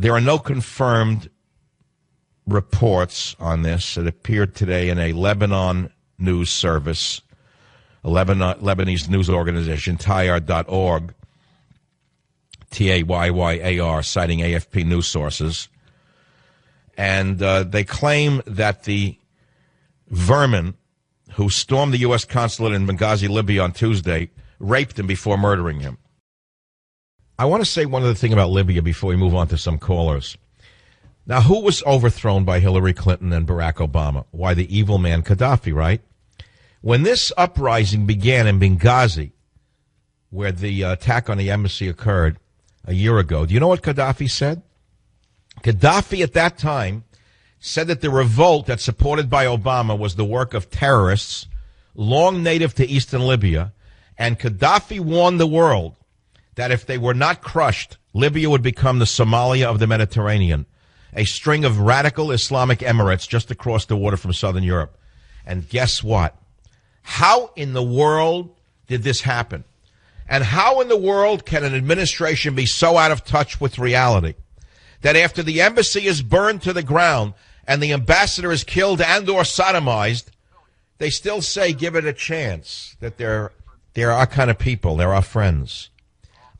There are no confirmed reports on this. It appeared today in a Lebanon news service, a Lebanese news organization, Tayar.org, Tayyar, citing AFP news sources. And they claim that the vermin who stormed the U.S. consulate in Benghazi, Libya on Tuesday, raped him before murdering him. I want to say one other thing about Libya before we move on to some callers. Now, who was overthrown by Hillary Clinton and Barack Obama? Why, the evil man Gaddafi, right? When this uprising began in Benghazi, where the attack on the embassy occurred a year ago, do you know what Gaddafi said? Gaddafi at that time said that the revolt that's supported by Obama was the work of terrorists, long native to eastern Libya, and Gaddafi warned the world that if they were not crushed, Libya would become the Somalia of the Mediterranean, a string of radical Islamic emirates just across the water from southern Europe. And guess what? How in the world did this happen? And how in the world can an administration be so out of touch with reality that after the embassy is burned to the ground and the ambassador is killed and or sodomized, they still say give it a chance, that they're our kind of people, they're our friends?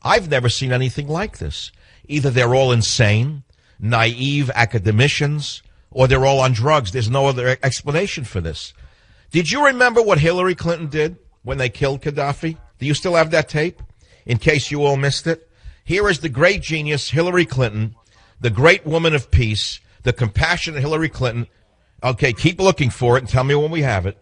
I've never seen anything like this. Either they're all insane, naive academicians, or they're all on drugs. There's no other explanation for this. Did you remember what Hillary Clinton did when they killed Gaddafi? Do you still have that tape, in case you all missed it? Here is the great genius, Hillary Clinton, the great woman of peace, the compassionate Hillary Clinton. Okay, keep looking for it and tell me when we have it.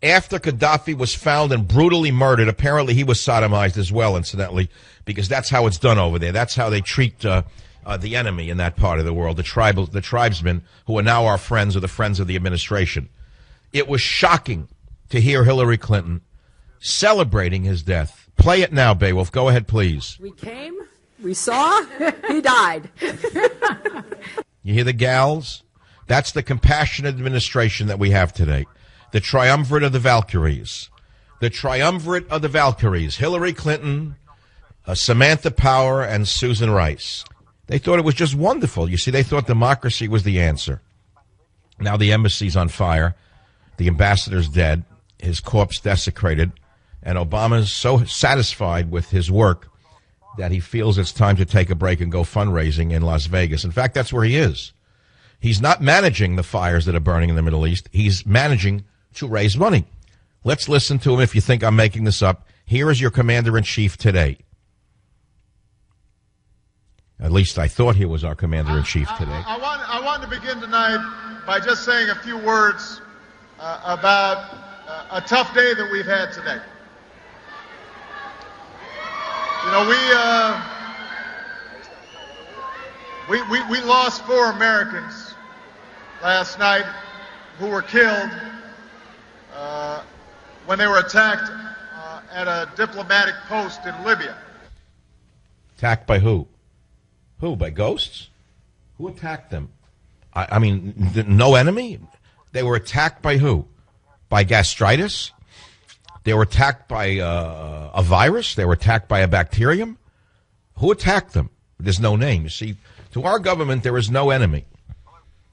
After Gaddafi was found and brutally murdered, apparently he was sodomized as well, incidentally, because that's how it's done over there. That's how they treat the enemy in that part of the world, the tribesmen who are now our friends or the friends of the administration. It was shocking to hear Hillary Clinton celebrating his death. Play it now, Beowulf. Go ahead, please. We came, we saw, he died. You hear the gals? That's the compassionate administration that we have today. The triumvirate of the Valkyries. The triumvirate of the Valkyries. Hillary Clinton, Samantha Power, and Susan Rice. They thought it was just wonderful. You see, they thought democracy was the answer. Now the embassy's on fire. The ambassador's dead. His corpse desecrated. And Obama's so satisfied with his work that he feels it's time to take a break and go fundraising in Las Vegas. In fact, that's where he is. He's not managing the fires that are burning in the Middle East. He's managing to raise money. Let's listen to him. If you think I'm making this up, here is your commander-in-chief today. At least I thought he was our commander-in-chief today. I want to begin tonight by just saying a few words about a tough day that we've had today. You know, we lost 4 Americans last night who were killed when they were attacked at a diplomatic post in Libya. Attacked by who? Who? By ghosts? Who attacked them? I mean, no enemy? They were attacked by who? By gastritis? They were attacked by a virus? They were attacked by a bacterium? Who attacked them? There's no name. You see, to our government, there is no enemy.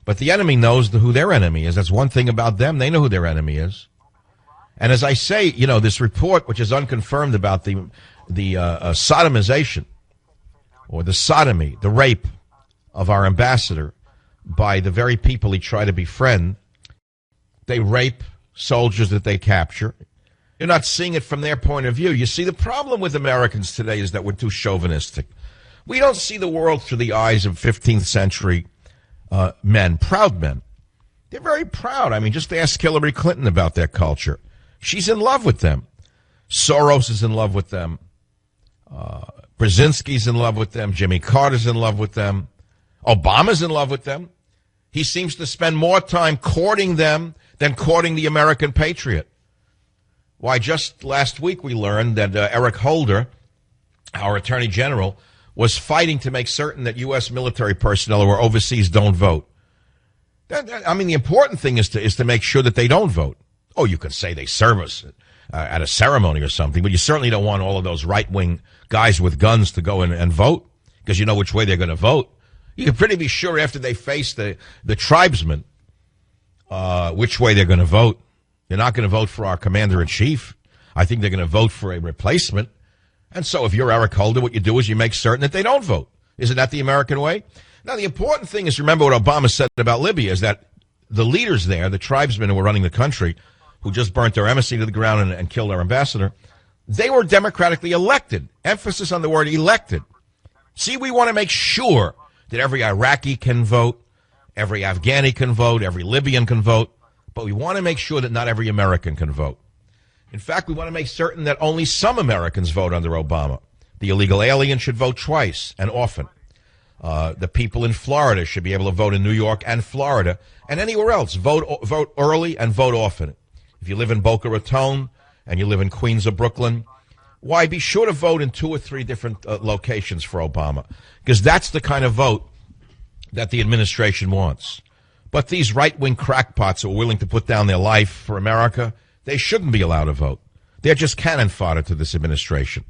But the enemy knows who their enemy is. That's one thing about them. They know who their enemy is. And as I say, you know, this report, which is unconfirmed about the sodomization or the sodomy, the rape of our ambassador by the very people he tried to befriend, they rape soldiers that they capture. You're not seeing it from their point of view. You see, the problem with Americans today is that we're too chauvinistic. We don't see the world through the eyes of 15th century men, proud men. They're very proud. I mean, just ask Hillary Clinton about their culture. She's in love with them. Soros is in love with them. Brzezinski's in love with them. Jimmy Carter's in love with them. Obama's in love with them. He seems to spend more time courting them than courting the American patriot. Why, just last week we learned that Eric Holder, our Attorney General, was fighting to make certain that U.S. military personnel who are overseas don't vote. I mean, the important thing is to make sure that they don't vote. Oh, you could say they serve us at a ceremony or something, but you certainly don't want all of those right-wing guys with guns to go in and vote, because you know which way they're going to vote. You can pretty be sure after they face the tribesmen which way they're going to vote. They're not going to vote for our commander-in-chief. I think they're going to vote for a replacement. And so if you're Eric Holder, what you do is you make certain that they don't vote. Isn't that the American way? Now, the important thing is, remember what Obama said about Libya, is that the leaders there, the tribesmen who were running the country, who just burnt their embassy to the ground and killed our ambassador, they were democratically elected. Emphasis on the word elected. See, we want to make sure that every Iraqi can vote, every Afghani can vote, every Libyan can vote, but we want to make sure that not every American can vote. In fact, we want to make certain that only some Americans vote under Obama. The illegal alien should vote twice and often. The people in Florida should be able to vote in New York and Florida and anywhere else. Vote early and vote often. If you live in Boca Raton and you live in Queens or Brooklyn, why, be sure to vote in 2 or 3 different locations for Obama, because that's the kind of vote that the administration wants. But these right-wing crackpots who are willing to put down their life for America, they shouldn't be allowed to vote. They're just cannon fodder to this administration.